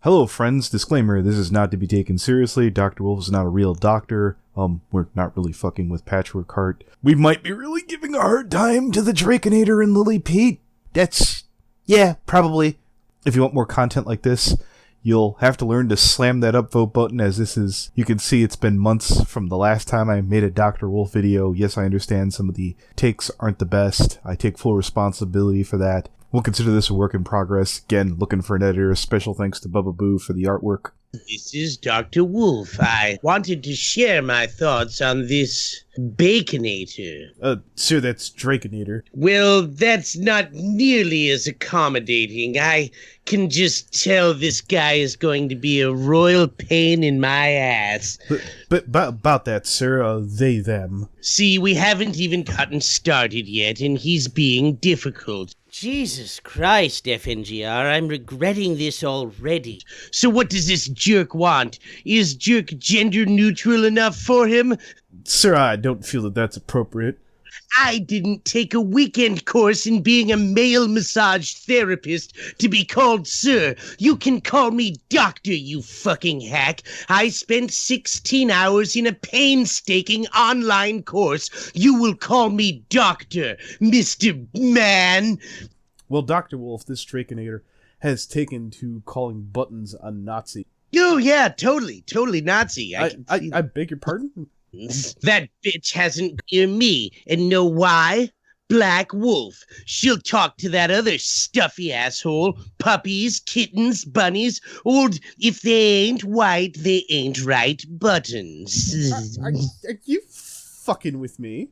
Hello friends, disclaimer, this is not to be taken seriously. Dr. Wolf is not a real doctor. We're not really fucking with Patchwork Heart. We might be really giving a hard time to the Draikinator and Lily Peet. Yeah, probably. If you want more content like this, you'll have to learn to slam that upvote button, as this is, you can see it's been months from the last time I made a Dr. Wolf video. Yes, I understand some of the takes aren't the best. I take full responsibility for that. We'll consider this a work in progress. Again, looking for an editor. Special thanks to Bubba-Buu for the artwork. This is Dr. Wolf. I wanted to share my thoughts on this Baconator. Sir, that's Draikinator. Well, that's not nearly as accommodating. I can just tell this guy is going to be a royal pain in my ass. But about that, sir, they, them. See, we haven't even gotten started yet, and he's being difficult. Jesus Christ, FNGR, I'm regretting this already. So what does this jerk want? Is jerk gender neutral enough for him? Sir, I don't feel that that's appropriate. I didn't take a weekend course in being a male massage therapist to be called sir. You can call me doctor, you fucking hack. I spent 16 hours in a painstaking online course. You will call me doctor, Mr. Man. Well, Dr. Wolf, this Draikinator has taken to calling buttons a Nazi. Oh, yeah, totally Nazi. I beg your pardon? That bitch hasn't near me, and know why? Black Wolf. She'll talk to that other stuffy asshole. Puppies, kittens, bunnies, old if they ain't white, they ain't right buttons. Are you fucking with me?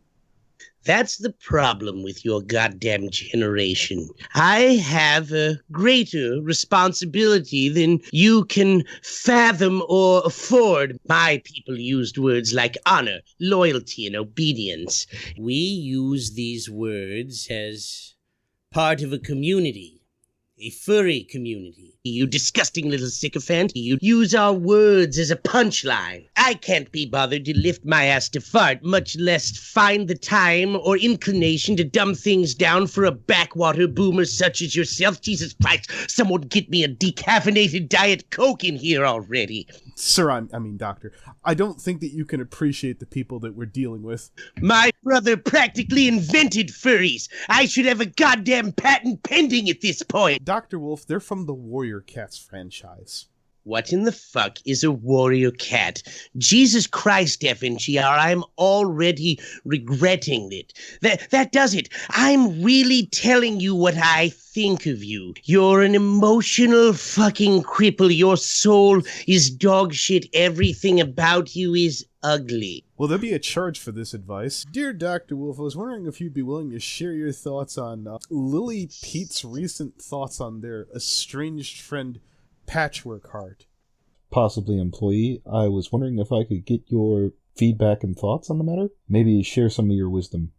That's the problem with your goddamn generation. I have a greater responsibility than you can fathom or afford. My people used words like honor, loyalty, and obedience. We use these words as part of a community, a furry community. You disgusting little sycophant. You use our words as a punchline. I can't be bothered to lift my ass to fart, much less find the time or inclination to dumb things down for a backwater boomer such as yourself. Jesus Christ, someone get me a decaffeinated Diet Coke in here already. Sir, I mean, Doctor, I don't think that you can appreciate the people that we're dealing with. My brother practically invented furries. I should have a goddamn patent pending at this point. Dr. Wolf, they're from the Warrior Cats franchise. What in the fuck is a warrior cat? Jesus Christ, FNGR, I'm already regretting it. That does it. I'm really telling you what I think of you. You're an emotional fucking cripple. Your soul is dog shit. Everything about you is ugly. Will there be a charge for this advice? Dear Dr. Wolf, I was wondering if you'd be willing to share your thoughts on Lily Peet's recent thoughts on their estranged friend Patchwork Heart. Possibly employee. I was wondering if I could get your feedback and thoughts on the matter. Maybe share some of your wisdom.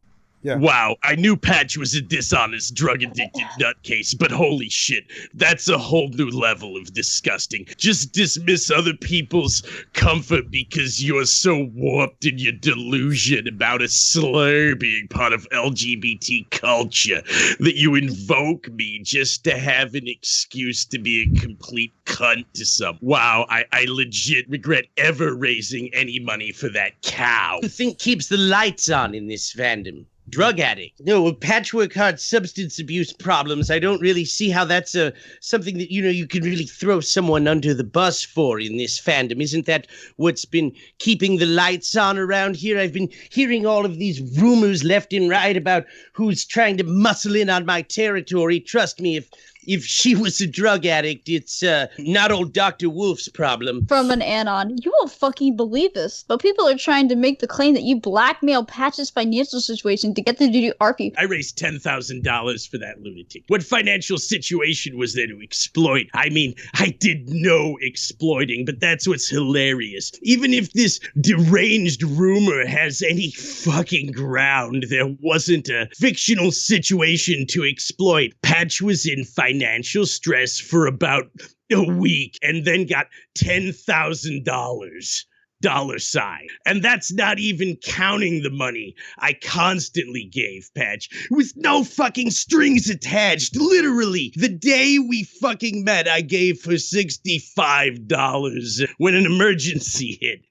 Yeah. Wow, I knew Patch was a dishonest, drug-addicted nutcase, but holy shit, that's a whole new level of disgusting. Just dismiss other people's comfort because you're so warped in your delusion about a slur being part of LGBT culture that you invoke me just to have an excuse to be a complete cunt to some. Wow, I legit regret ever raising any money for that cow. Who think keeps the lights on in this fandom? Drug addict. No, Patchwork Heart's substance abuse problems, I don't really see how that's something that, you can really throw someone under the bus for in this fandom. Isn't that what's been keeping the lights on around here? I've been hearing all of these rumors left and right about who's trying to muscle in on my territory. Trust me, if she was a drug addict, it's not old Dr. Wolf's problem. From an anon, you won't fucking believe this, but people are trying to make the claim that you blackmail Patch's financial situation to get them to do RP. I raised $10,000 for that lunatic. What financial situation was there to exploit? I mean, I did no exploiting, but that's what's hilarious. Even if this deranged rumor has any fucking ground, there wasn't a fictional situation to exploit. Patch was in financial stress for about a week and then got $10,000. $. And that's not even counting the money I constantly gave Patch, with no fucking strings attached. Literally, the day we fucking met, I gave her $65 when an emergency hit.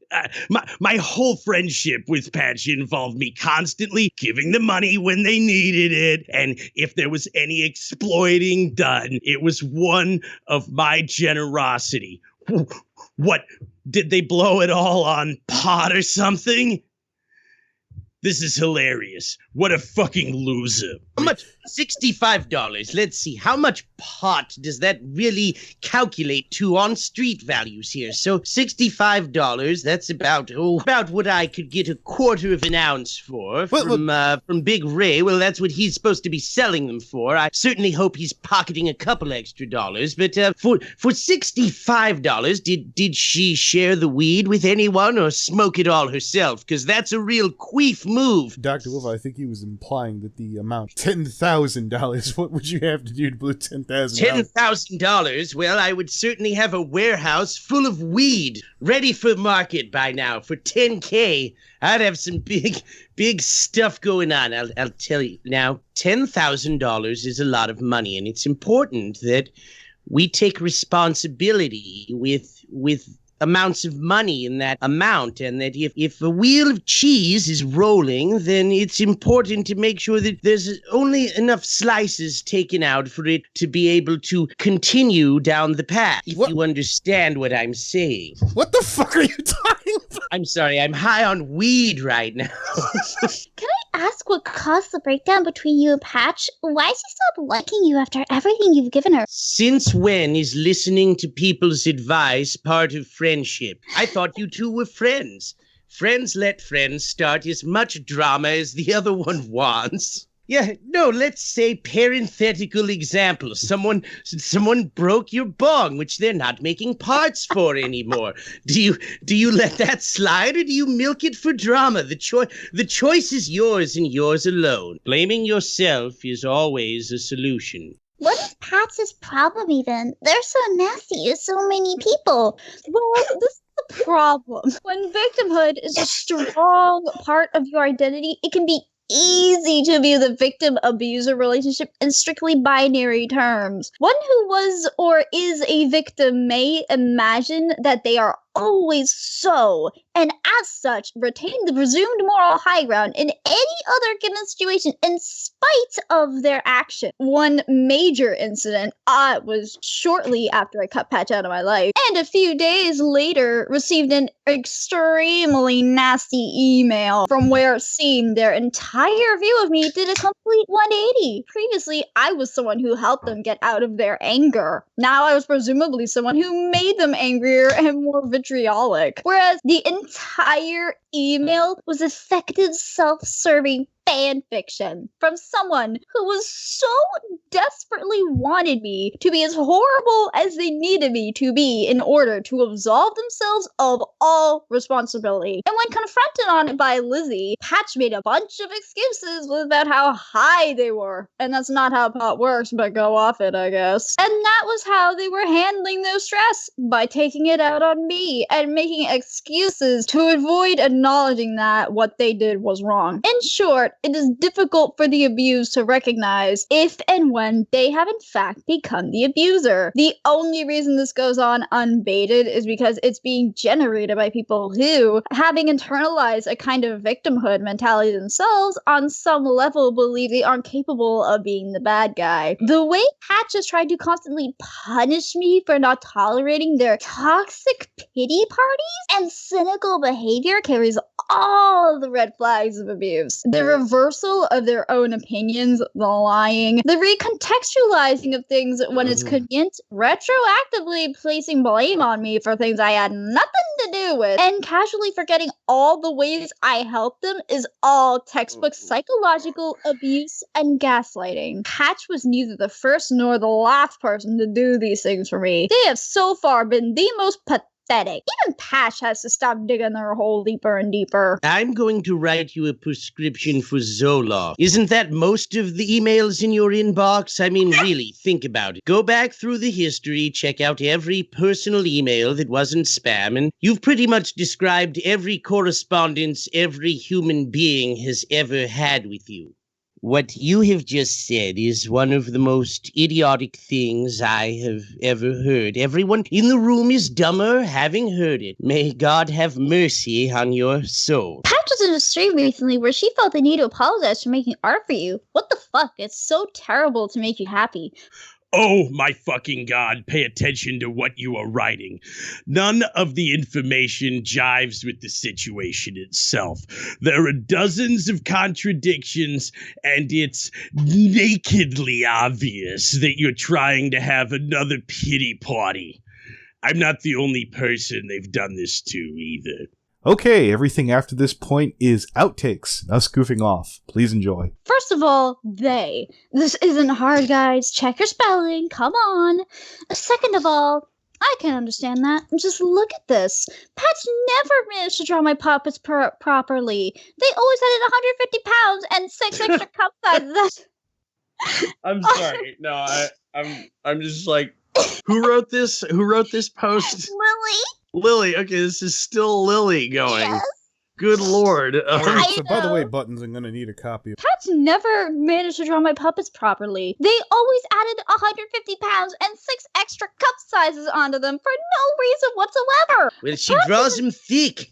My whole friendship with Patch involved me constantly giving the money when they needed it, and if there was any exploiting done, it was one of my generosity. What, did they blow it all on pot or something? This is hilarious. What a fucking loser. How much? $65. Let's see. How much pot does that really calculate to on street values here? So $65, that's about what I could get a quarter of an ounce for from Big Ray. Well, that's what he's supposed to be selling them for. I certainly hope he's pocketing a couple extra dollars. But for $65, did she share the weed with anyone or smoke it all herself? Because that's a real queef move. Dr. Wolf, I think he was implying that the amount, $10,000. What would you have to do to blow $10,000? $10,000? Well, I would certainly have a warehouse full of weed ready for market by now. For $10K, I'd have some big stuff going on. I'll tell you now, $10,000 is a lot of money, and it's important that we take responsibility with amounts of money in that amount, and that if a wheel of cheese is rolling, then it's important to make sure that there's only enough slices taken out for it to be able to continue down the path, if you understand what I'm saying. What the fuck are you talking about? I'm sorry, I'm high on weed right now. Can I ask what caused the breakdown between you and Patch? Why she stopped liking you after everything you've given her? Since when is listening to people's advice part of friendship? I thought you two were friends. Friends let friends start as much drama as the other one wants. Yeah, no, let's say parenthetical example. Someone broke your bong, which they're not making parts for anymore. Do you let that slide, or do you milk it for drama? The choice is yours and yours alone. Blaming yourself is always a solution. What is Patch's problem even? They're so nasty to so many people. Well, this is the problem. When victimhood is a strong part of your identity, it can be easy to view the victim-abuser relationship in strictly binary terms. One who was or is a victim may imagine that they are always so, and as such, retain the presumed moral high ground in any other given situation in spite of their action. One major incident was shortly after I cut Patch out of my life, and a few days later received an extremely nasty email from where it seemed their entire view of me did a complete 180. Previously, I was someone who helped them get out of their anger. Now I was presumably someone who made them angrier and more vitriolic. Whereas the entire email was affected self-serving fan fiction from someone who was so desperately wanted me to be as horrible as they needed me to be in order to absolve themselves of all responsibility. And when confronted on it by Lizzie, Patch made a bunch of excuses about how high they were. And that's not how pot works, but go off it, I guess. And that was how they were handling their stress, by taking it out on me and making excuses to avoid acknowledging that what they did was wrong. In short, it is difficult for the abused to recognize if and when they have in fact become the abuser. The only reason this goes on unbated is because it's being generated by people who, having internalized a kind of victimhood mentality themselves, on some level believe they aren't capable of being the bad guy. The way Patch has tried to constantly punish me for not tolerating their toxic pity parties and cynical behavior carries all the red flags of abuse. The reversal of their own opinions, the lying, the recontextualizing of things when it's convenient, retroactively placing blame on me for things I had nothing to do with, and casually forgetting all the ways I helped them is all textbook psychological abuse and gaslighting. Patch was neither the first nor the last person to do these things for me. They have so far been the most pathetic pathetic. Even Patch has to stop digging their hole deeper and deeper. I'm going to write you a prescription for Zoloft. Isn't that most of the emails in your inbox? I mean, really, think about it. Go back through the history, check out every personal email that wasn't spam, and you've pretty much described every correspondence every human being has ever had with you. What you have just said is one of the most idiotic things I have ever heard. Everyone in the room is dumber having heard it. May God have mercy on your soul. Patch was in a stream recently where she felt the need to apologize for making art for you. What the fuck? It's so terrible to make you happy. Oh my fucking God, pay attention to what you are writing. None of the information jives with the situation itself. There are dozens of contradictions, and it's nakedly obvious that you're trying to have another pity party. I'm not the only person they've done this to either. Okay, everything after this point is outtakes. Us goofing off. Please enjoy. First of all, they. This isn't hard, guys. Check your spelling. Come on. Second of all, I can understand that. Just look at this. Patch never managed to draw my puppets properly. They always had it 150 pounds and 6 extra cup sizes. I'm sorry. No, I'm just like, who wrote this? Who wrote this post? Lily? Lily. Okay, this is still Lily going. Yes. Good Lord. Alright, so by the know. way, Buttons, I'm gonna need a copy of... Patch never managed to draw my puppets properly. They always added 150 pounds and 6 extra cup sizes onto them for no reason whatsoever. Well, she draws him thick.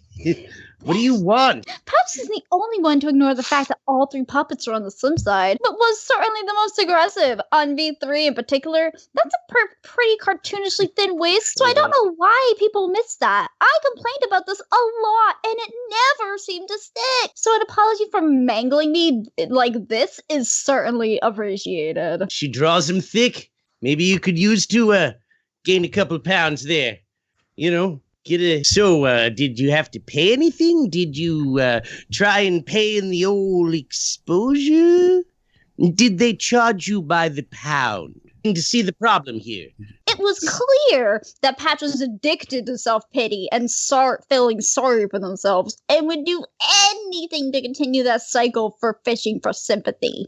What do you want? Patch is the only one to ignore the fact that all 3 puppets are on the slim side, but was certainly the most aggressive. On V3 in particular, that's a pretty cartoonishly thin waist, so I don't know why people miss that. I complained about this a lot, and it never seemed to stick. So an apology for mangling me like this is certainly appreciated. She draws him thick. Maybe you could use to gain a couple pounds there. You know? So, did you have to pay anything? Did you, try and pay in the old exposure? Did they charge you by the pound? To see the problem here. It was clear that Patch was addicted to self-pity and feeling sorry for themselves and would do anything to continue that cycle for fishing for sympathy.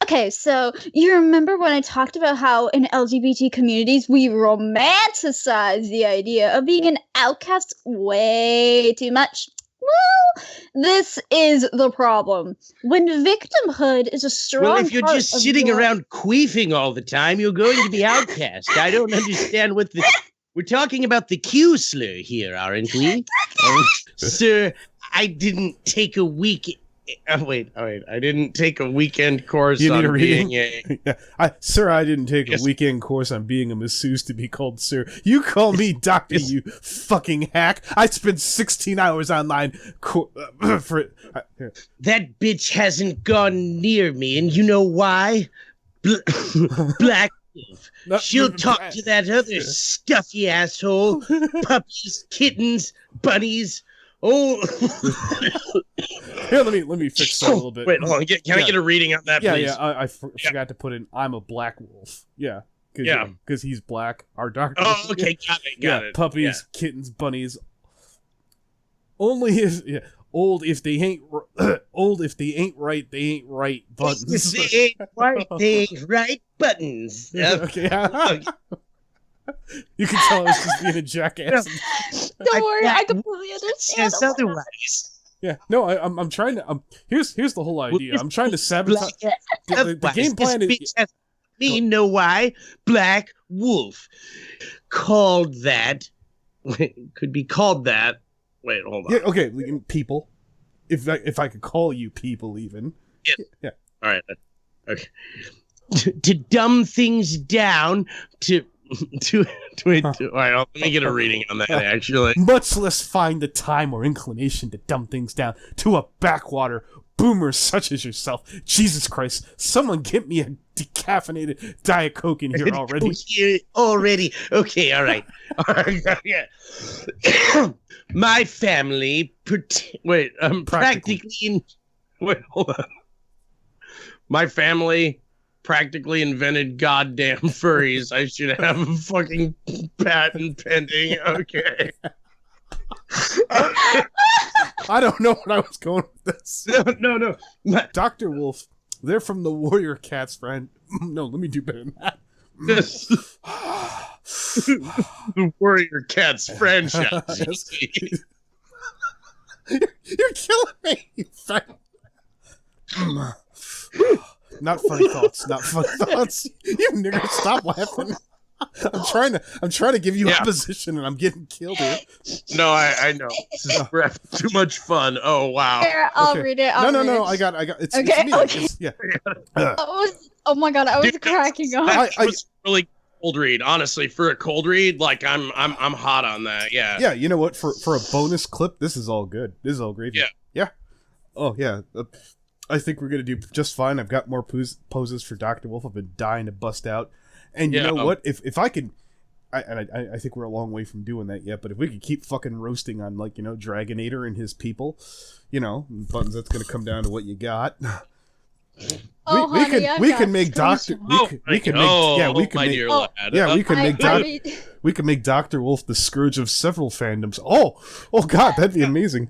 Okay, so you remember when I talked about how in LGBT communities we romanticize the idea of being an outcast way too much? Well, this is the problem. When victimhood is a strong Well, if you're part just of sitting your- around queefing all the time, you're going to be outcast. I don't understand what the... We're talking about the Q slur here, aren't we? Sir, I didn't take a week... wait. I didn't take a weekend course You need a on reading? being a... Sir, I didn't take Yes. a weekend course on being a masseuse to be called sir. You call me doctor, Yes. you fucking hack. I spent 16 hours online for... That bitch hasn't gone near me, and you know why? Black Wolf. No, She'll talk to that other stuffy asshole. Puppies, kittens, bunnies. Oh, Here, let me fix that a little bit. Wait, hold on. Can I Yeah. get a reading on that, Yeah, please? yeah, I forgot to put in, I'm a black wolf. Yeah. Yeah. Because he's black. Our doctor. Oh, okay, got it. Puppies, kittens, bunnies. Only if... Yeah. Old if they ain't right, they ain't right. Buttons. they ain't right, they ain't right buttons. Okay. You can tell I was just being a jackass. Don't worry, I got completely understand. Says otherwise. Yeah, no, I'm trying to. Here's the whole idea. I'm trying to sabotage. The game plan is. Me know why? Black Wolf. Called that. Could be called that. Wait, hold on. Yeah, okay, people. If I could call you people, even. Yeah. All right. Okay. To dumb things down to All right, let me get a reading on that, actually. Much less find the time or inclination to dumb things down to a backwater boomer such as yourself. Jesus Christ! Someone get me a decaffeinated Diet Coke in here already. Okay, all right. Yeah. My family, practically in... Wait, hold on. My family practically invented goddamn furries, I should have a fucking patent pending. Okay. I don't know what I was going with this. No. Dr. Wolf, they're from the Warrior Cats, friend. No, let me do better than that. The Warrior Cats franchise. Yes. You're killing me, you friend. Not funny thoughts. Not funny thoughts. You nigger, stop laughing. I'm trying to give you opposition, and I'm getting killed here. No, I know. This is we're having too much fun. Oh wow. Here, I'll read it. No. I got. It's Okay, it's me. okay. Yeah. Oh my god, I was Dude, cracking up. That was really cold read. Honestly, for a cold read, like I'm hot on that. Yeah. Yeah. You know what? For a bonus clip, this is all good. This is all gravy. Yeah. Yeah. Oh yeah. I think we're gonna do just fine. I've got more poses for Dr. Wolf. I've been dying to bust out. And you know what? If I could, I think we're a long way from doing that yet. But if we could keep fucking roasting on, like, Draikinator and his people, buttons, that's gonna come down to what you got. We can make Dr. We can make Dr. Wolf the scourge of several fandoms. Oh God, that'd be amazing.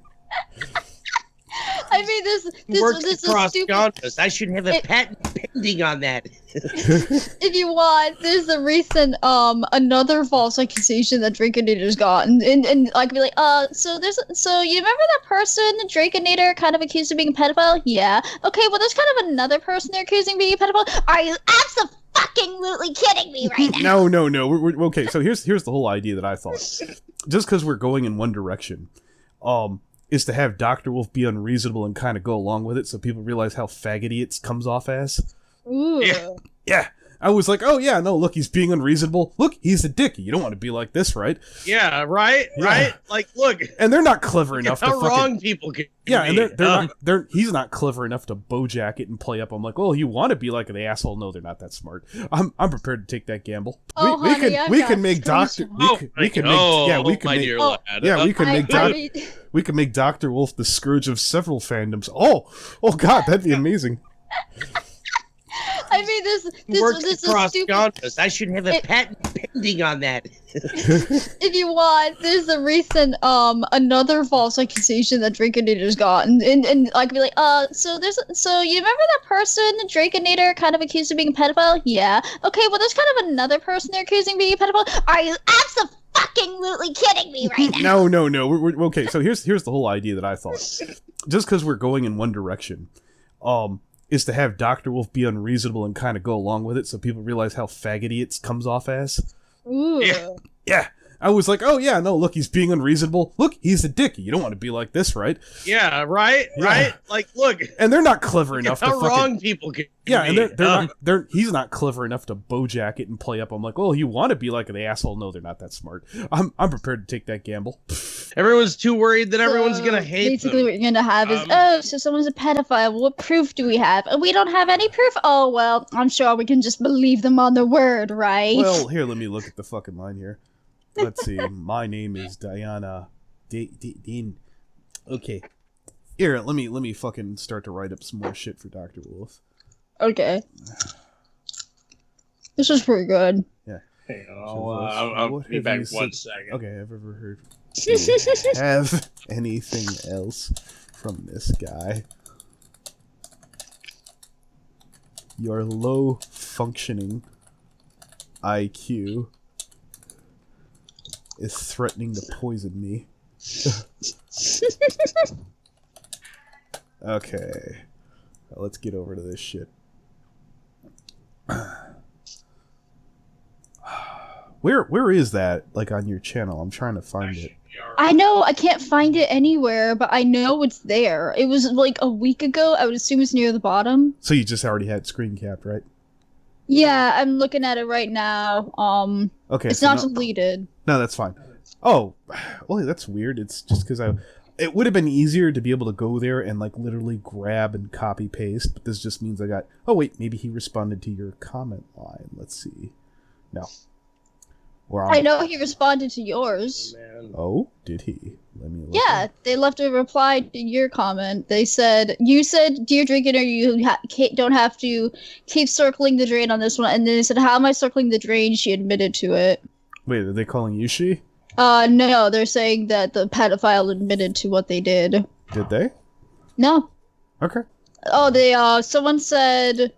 I mean, this is stupid. genres. I should have a patent pending on that. If you want, there's a recent another false accusation that Draikinator's got, and I could be like, so you remember that person Draikinator kind of accused of being a pedophile? Yeah. Okay, well, there's kind of another person they're accusing of being a pedophile. Are you absolutely kidding me right now? No. We're okay. So here's the whole idea that I thought. Just because we're going in one direction, is to have Dr. Wolf be unreasonable and kind of go along with it, so people realize how faggoty it comes off as. Ooh. Yeah. I was like, oh yeah, no, look, he's being unreasonable. Look, he's a dick. You don't want to be like this, right? Yeah, right? Yeah. Right? Like, look. And they're not clever enough to how wrong people can Yeah, be. and he's not clever enough to bojack it and play up. I'm like, well, you want to be like an asshole. No, they're not that smart. I'm prepared to take that gamble. Oh, we can make Dr. We can make Dr. Wolf the scourge of several fandoms. Oh God, that'd be amazing. I mean, this is stupid. Genres. I should have a patent pending on that. If you want, there's a recent another false accusation that Draikinator's got, and I could be like, so you remember that person Draikinator kind of accused of being a pedophile? Yeah. Okay, well, there's kind of another person they're accusing of being a pedophile. Are you absolutely kidding me right now? No. We're okay. So here's the whole idea that I thought. Just because we're going in one direction, is to have Dr. Wolf be unreasonable and kind of go along with it, so people realize how faggoty it comes off as. Ooh. Yeah. I was like, oh yeah, no, look, he's being unreasonable. Look, he's a dick. You don't want to be like this, right? Yeah, right? Yeah. Right? Like, look. And they're not clever enough to how wrong people can Yeah, be. and he's not clever enough to bojack it and play up. I'm like, well, you want to be like an asshole. No, they're not that smart. I'm prepared to take that gamble. Everyone's too worried that everyone's going to hate basically them. What you're going to have is, so someone's a pedophile. What proof do we have? We don't have any proof? Oh, well, I'm sure we can just believe them on their word, right? Well, here, let me look at the fucking line here. Let's see. My name is Diana. Dean. Okay. Here, let me fucking start to write up some more shit for Dr. Wolf. Okay. This is pretty good. Yeah. Hey, I'll be back 1 second. Okay, I've ever heard. Do you have anything else from this guy? Your low functioning IQ is threatening to poison me. Okay. Let's get over to this shit. Where is that, like, on your channel? I'm trying to find it. I know, I can't find it anywhere, but I know it's there. It was like a week ago. I would assume it's near the bottom. So you just already had screen capped, right? Yeah, I'm looking at it right now. Okay, it's not deleted. No, that's fine. Oh, well, that's weird. It's just because it would have been easier to be able to go there and, like, literally grab and copy paste, but this just means I got, oh wait, maybe he responded to your comment line. Let's see. No. I know he responded to yours. Man. Oh, did he? Let me look. Yeah, they left a reply to your comment. They said, you said, dear Draikinator, you don't have to keep circling the drain on this one. And then they said, how am I circling the drain? She admitted to it. Wait, are they calling you she? No, they're saying that the pedophile admitted to what they did. Did they? No. Okay. Oh, someone said,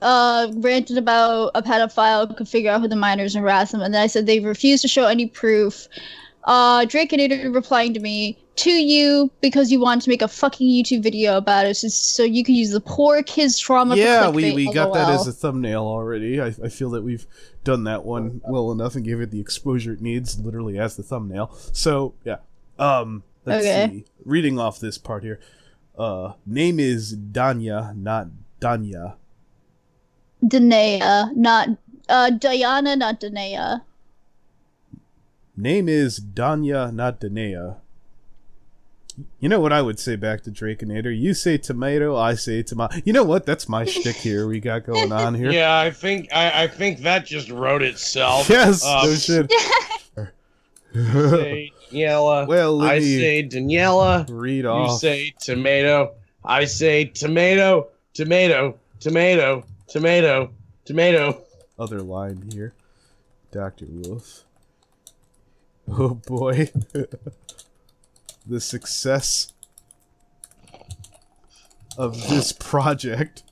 ranted about a pedophile could figure out who the minors and harass them. And then I said they refused to show any proof. Draikinator replying to me, to you, because you wanted to make a fucking YouTube video about it, so you can use the poor kid's trauma for clickbait, we got LOL. that as a thumbnail already. I feel that we've done that one well enough and gave it the exposure it needs, literally as the thumbnail. So, yeah. Let's see. Reading off this part here. Name is Danya, not Danya. Danaea, not, Diana, not Danaea. Name is Danya, not Danaea. You know what I would say back to Draikinator? You say tomato, I say tomato. You know what? That's my shtick here we got going on here. Yeah, I think that just wrote itself. Yes, no shit. Say Daniela. Well, let I me say Daniela. read You off. say tomato. I say tomato, tomato, tomato, tomato, tomato. Other line here. Dr. Wuff. Oh boy. The success of this project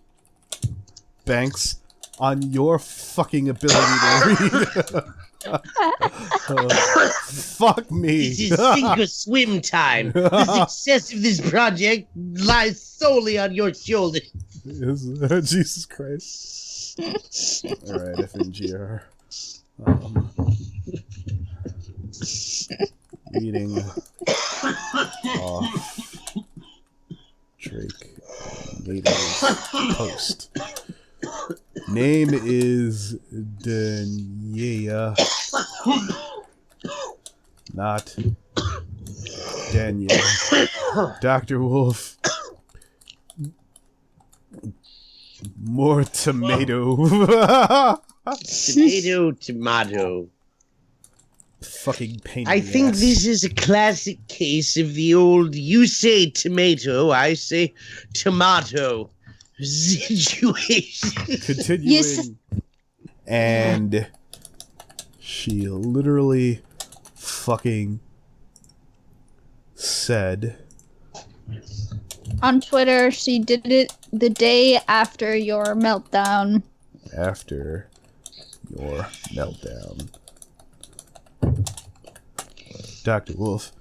banks on your fucking ability to read. Fuck me. This is sink or swim time. The success of this project lies solely on your shoulders. Jesus Christ. Alright, FNGR. Reading off Draikinator's post. Name is Danya, not Daniel. Dr. Wuff. More tomato. Tomato. Fucking pain. I think this is a classic case of the old you say tomato, I say tomato situation. Continuing. Yes. And she literally fucking said On Twitter, she did it the day after your meltdown. after your meltdown. Dr. Wuff.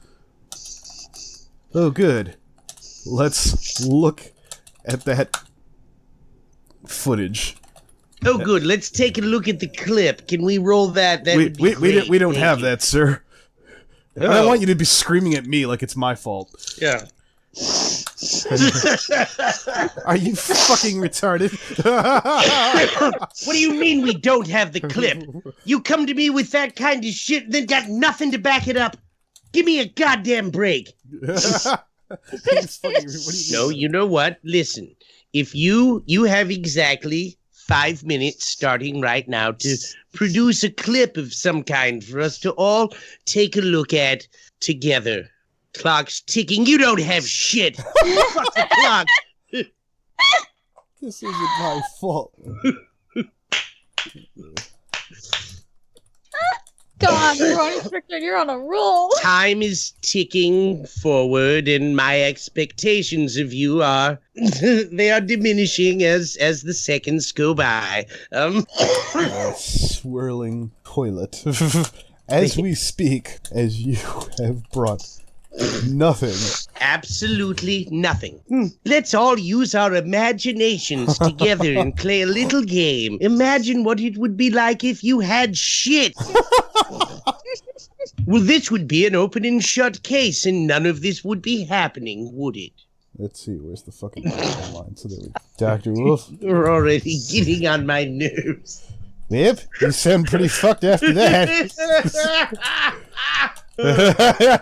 Oh, good. Let's look at that footage. Oh, good. Let's take a look at the clip. Can we roll that? That would be great. We don't Thank have you. that, sir. I don't want you to be screaming at me like it's my fault. Yeah. Are you fucking retarded? What do you mean we don't have the clip? You come to me with that kind of shit, then got nothing to back it up. Give me a goddamn break. No, you know what? Listen, if you have exactly 5 minutes starting right now to produce a clip of some kind for us to all take a look at together. Clock's ticking. You don't have shit. Fuck the clock. This isn't my fault. God, Brony Strickland, you're on a roll. Time is ticking forward, and my expectations of you are they are diminishing as the seconds go by. A swirling toilet. As we speak, as you have brought nothing. Absolutely nothing. Let's all use our imaginations together and play a little game. Imagine what it would be like if you had shit. Well, this would be an open and shut case, and none of this would be happening, would it? Let's see, where's the fucking line? So there we go. Dr. Wuff. You're already getting on my nerves. Yep, you sound pretty fucked after that.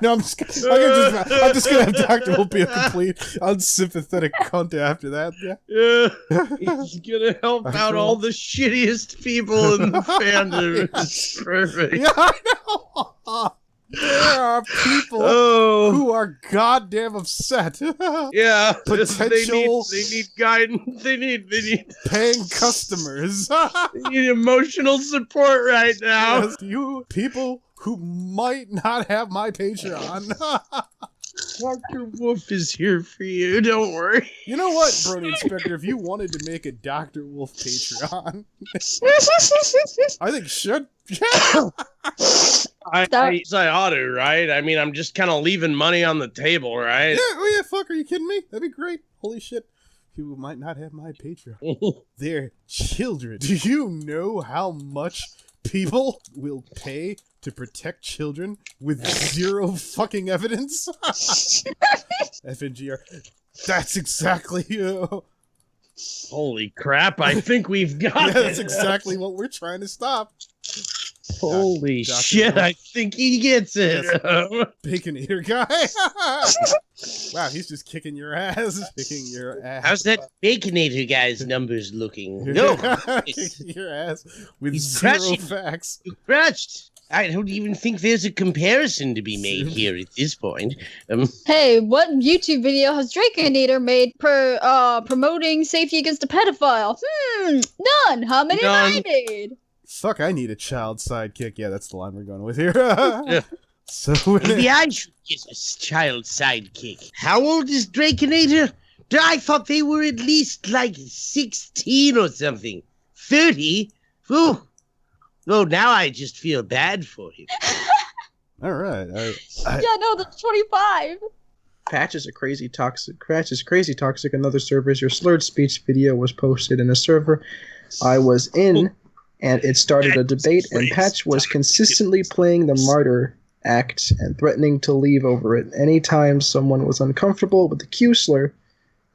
No, I'm just gonna have Dr. Wuff be a complete unsympathetic cunt after that. Yeah. He's gonna help out all the shittiest people in the fandom. It's perfect. Yeah, I know. There are people. Oh goddamn upset. Yeah, Potential- they need guidance. They need Paying customers. they need emotional support right now. Yes, you people who might not have my Patreon. Dr. Wuff is here for you. Don't worry. You know what, Brony Inspector? If you wanted to make a Dr. Wolf Patreon, I think should. I ought to, right? I mean, I'm just kind of leaving money on the table, right? Yeah, oh yeah, fuck, are you kidding me? That'd be great. Holy shit. People might not have my Patreon. They're children. Do you know how much people will pay to protect children with zero fucking evidence? FNGR. That's exactly Holy crap, I think we've got yeah, it. that's exactly what we're trying to stop. Holy Dr. shit, Wolf. I think he gets it. Baconator guy. Wow, he's just kicking your ass. Kicking your ass. How's that Baconator guy's numbers looking? No, Kicking your ass with He's zero crashing. facts. crushed. I don't even think there's a comparison to be made here at this point. Hey, what YouTube video has Draikinator made promoting safety against a pedophile? None. How many have I made? Fuck, I need a child sidekick. Yeah, that's the line we're going with here. So Maybe I should get a child sidekick. How old is Draikinator? I thought they were at least like 16 or something. 30? Oh, now I just feel bad for him. all right. Yeah, no, that's 25. Patch is crazy toxic. Another servers. Your slurred speech video was posted in a server I was in, and it started a debate. And Patch was consistently playing the martyr act and threatening to leave over it. Anytime someone was uncomfortable with the Q slur,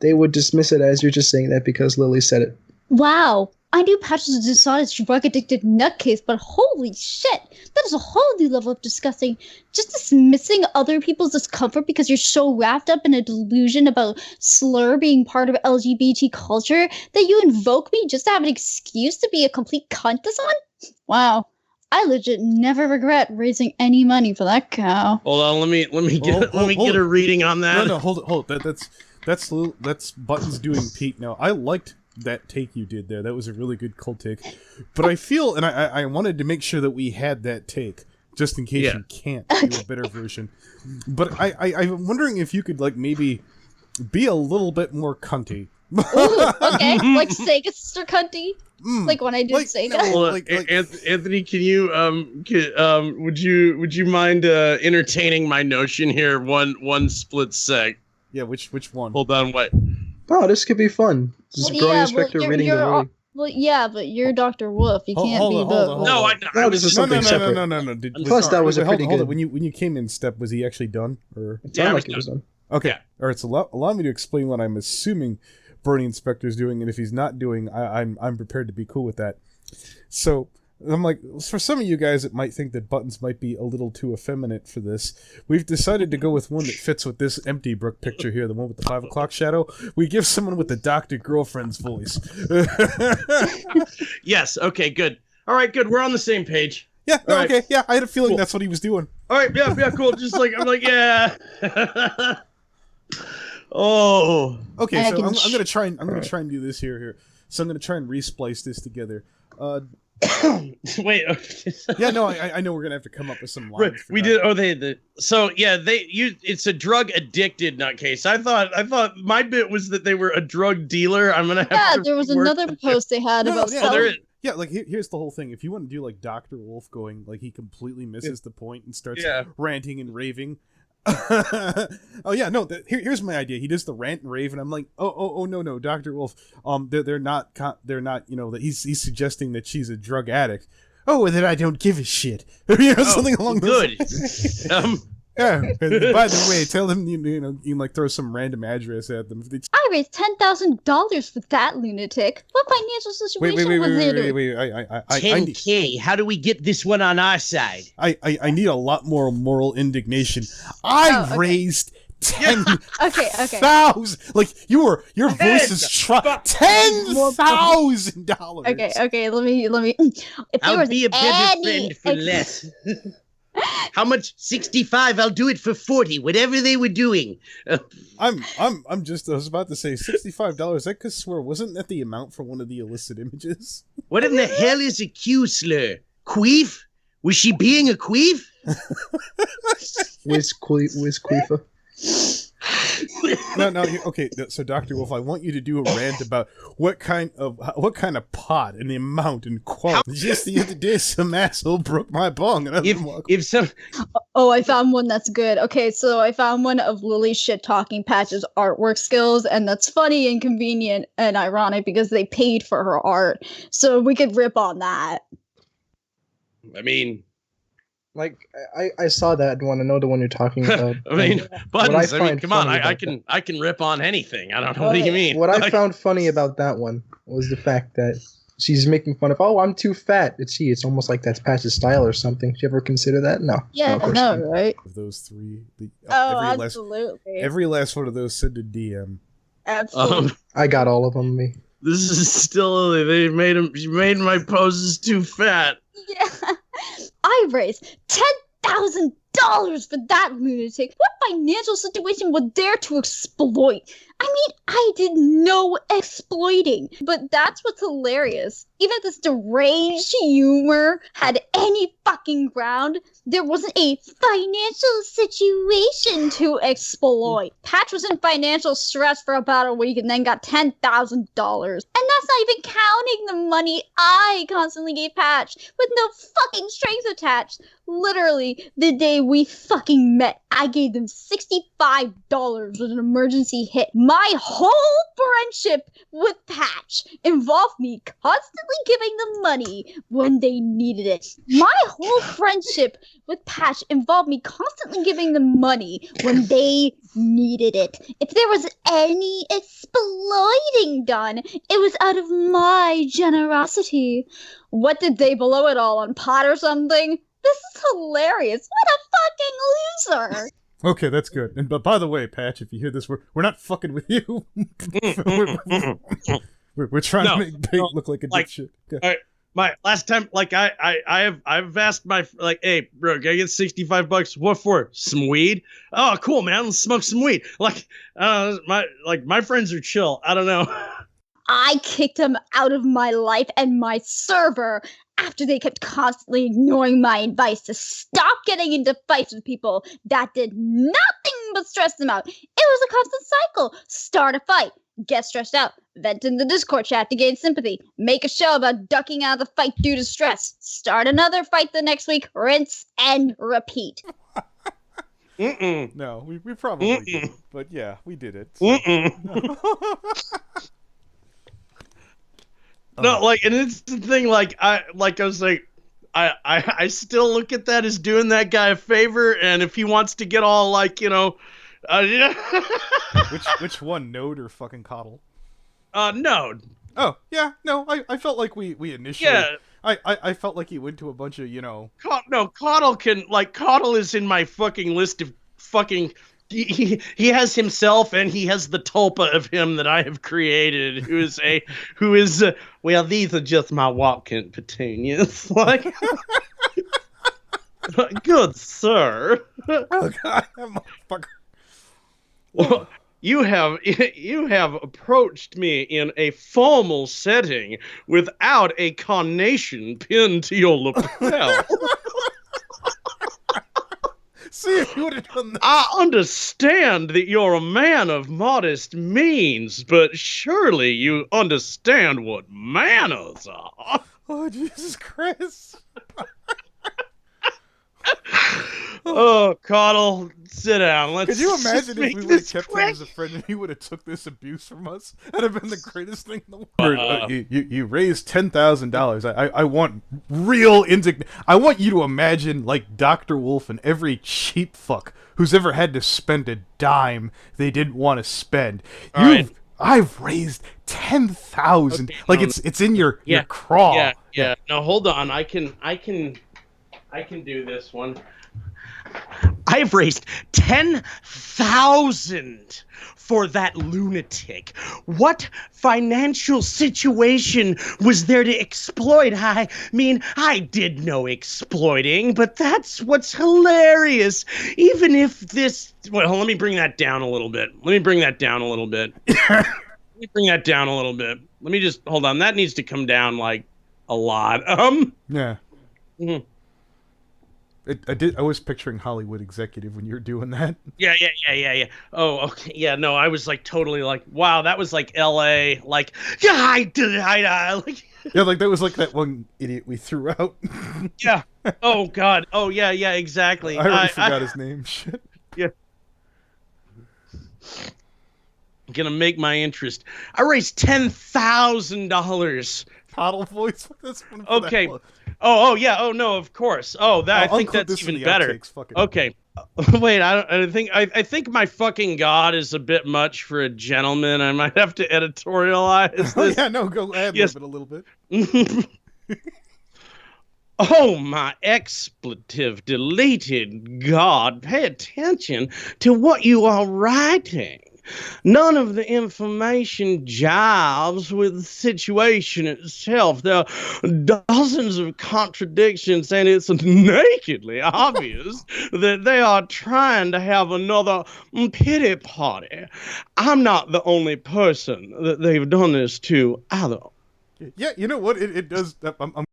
they would dismiss it as you're just saying that because Lily said it. Wow. I knew Patch was a dishonest, drug-addicted nutcase, but holy shit, that is a whole new level of disgusting. Just dismissing other people's discomfort because you're so wrapped up in a delusion about slur being part of LGBT culture that you invoke me just to have an excuse to be a complete cunt to someone? Wow. I legit never regret raising any money for that cow. Hold on, let me get a reading on that. No, hold it. That's Buttons doing Pete now. I liked that take you did there. That was a really good cult take. But I feel, and I wanted to make sure that we had that take, just in case you can't do a better version. But I'm wondering if you could, like, maybe be a little bit more cunty. Ooh, okay, like Sega Sister Cunty? Like when I did Sega? No, Well, Anthony, can you would you mind entertaining my notion here one split sec? Yeah, which one? Hold on, what? Oh, this could be fun. This is Brony Inspector reading the Lily. Well, yeah, but you're Dr. Wolf. You can't hold be on, the... hold on. No, No, this is something separate. No. Plus, that was a pretty hold good. on. When you came in, Step, was he actually done? Or It sounded like it was done. okay, Yeah. all right. So allow me to explain what I'm assuming Brony Inspector is doing, and if he's not doing, I'm prepared to be cool with that. So I'm like, for some of you guys that might think that Buttons might be a little too effeminate for this, we've decided to go with one that fits with this empty Brook picture here, the one with the 5 o'clock shadow. We give someone with the doctor girlfriend's voice. Yes. Okay. Good. All right. Good. We're on the same page. Yeah. All right. Okay. Yeah. I had a feeling Cool. that's what he was doing. All right. Yeah. Cool. Just like I'm like, yeah. Oh. Okay. I So can I'm gonna try and do this here. So I'm gonna try and resplice this together. Wait. Yeah. No. I know we're gonna have to come up with some lines. Right, for we that. did. Oh, So yeah, it's a drug addicted nutcase. I thought my bit was that they were a drug dealer. I'm gonna have Yeah, to. there was rework another that. post they had about yeah, Oh, there selling... is. Yeah, like here's the whole thing. If you want to do like Dr. Wolf going, like he completely misses the point and starts ranting and raving. Oh yeah, no. Here's my idea. He does the rant and rave, and I'm like, oh no, Dr. Wolf. They're not. You know that he's suggesting that she's a drug addict. Oh, and then I don't give a shit. You know, something along those Good. lines. Yeah. And by the way, tell them you can like throw some random address at them. I raised $10,000 for that lunatic. What financial situation was it in? Wait. I 10K. How do we get this one on our side? I need a lot more moral indignation. I okay. raised Okay. $10,000. Like your voice is $10,000. Okay, let me. If there I'll was be a better any friend for less. How much? 65. I'll do it for 40. Whatever they were doing. I was about to say $65. I could swear, wasn't that the amount for one of the illicit images? What in the hell is a Q slur? Queef? Was she being a queef? Wiz Queefa. No, okay. So, Dr. Wolf, I want you to do a rant about what kind of pot and the amount and quality. Just the other day, some asshole broke my bong, and if some. Oh, I found one that's good. Okay, so I found one of Lily's shit-talking Patch's artwork skills, and that's funny and convenient and ironic because they paid for her art. So we could rip on that. I mean, like I saw that one. I know the one you're talking about. I mean, buttons. I mean, find come on. funny I can rip on anything. I don't know. What do you mean? What I found funny about that one was the fact that she's making fun of, oh, I'm too fat. It's almost like that's Patch's style or something. Did you ever consider that? No. Yeah, no, no, right? Of those three, Absolutely. every last one of those send a DM. Absolutely. I got all of them. Me. This is still they made him. You made my poses too fat. Yeah. I raised $10,000 for that lunatic. What financial situation was there to exploit? I mean, I did no exploiting. But that's what's hilarious. Even if this deranged humor had any fucking ground, there wasn't a financial situation to exploit. Patch was in financial stress for about a week and then got $10,000. And that's not even counting the money I constantly gave Patch with no fucking strings attached. Literally, the day we fucking met, I gave them $65 with an emergency hit. My whole friendship with Patch involved me constantly giving them money when they needed it. My whole friendship with Patch involved me constantly giving them money when they needed it. If there was any exploiting done, it was out of my generosity. What did they blow it all on, pot or something? This is hilarious. What a fucking loser. Okay, that's good. But by the way, Patch, if you hear this, we're not fucking with you. we're trying to make Peet look like a dipshit. Okay. All right, my last time, like I've asked my hey bro, can I get $65? What for? Some weed? Oh, cool, man. Let's smoke some weed. Like, my friends are chill. I don't know. I kicked them out of my life and my server after they kept constantly ignoring my advice to stop getting into fights with people that did nothing but stress them out. It was a constant cycle. Start a fight, get stressed out, vent in the Discord chat to gain sympathy, make a show about ducking out of the fight due to stress, start another fight the next week, rinse and repeat. No, we probably did, but yeah, we did it. So. No, like, and it's the thing, like I was like, I still look at that as doing that guy a favor, and if he wants to get all like, Which one, Node or fucking Coddle? Node. Oh yeah, no, I felt like we initially. Yeah. I felt like he went to a bunch of Coddle is in my fucking list of fucking. He has himself, and he has the tulpa of him that I have created, who is well, these are just my walking petunias. Like, good sir. Oh god, that motherfucker. Well, you have approached me in a formal setting without a carnation pinned to your lapel. See if you would have done that. I understand that you're a man of modest means, but surely you understand what manners are. Oh, Jesus Christ. Oh, Coddle, sit down. Could you imagine if we would have kept him as a friend and he would have took this abuse from us? That'd have been the greatest thing in the world. You raised $10,000. I want real I want you to imagine, like, Dr. Wolf and every cheap fuck who's ever had to spend a dime they didn't want to spend. I've raised 10,000. Okay, like it's in your craw. Yeah. No, hold on. I can do this one. I've raised 10,000 for that lunatic. What financial situation was there to exploit? I mean, I did no exploiting, but that's what's hilarious. Even if this... Well, let me bring that down a little bit. Let me bring that down a little bit. Let me just... Hold on. That needs to come down, like, a lot. Yeah. Mhm. I was picturing Hollywood executive when you were doing that. Yeah. Oh, okay. Yeah, no, I was like totally like, wow, that was like LA. Like, yeah, I did it. Like, Yeah, like that was like that one idiot we threw out. yeah. Oh, God. Oh, yeah, exactly. I already forgot his name. Shit. Yeah. Gonna make my interest. I raised $10,000. Coddle voice for this one. Okay. Oh, yeah. Oh, no, of course. Oh, that I think that's even better. Okay. Wait, I think my fucking God is a bit much for a gentleman. I might have to editorialize this. Oh, yeah, no, go ahead a little bit. Oh, my expletive deleted. God, pay attention to what you are writing. None of the information jives with the situation itself. There are dozens of contradictions, and it's nakedly obvious that they are trying to have another pity party. I'm not the only person that they've done this to either. Yeah, you know what? It does. I'm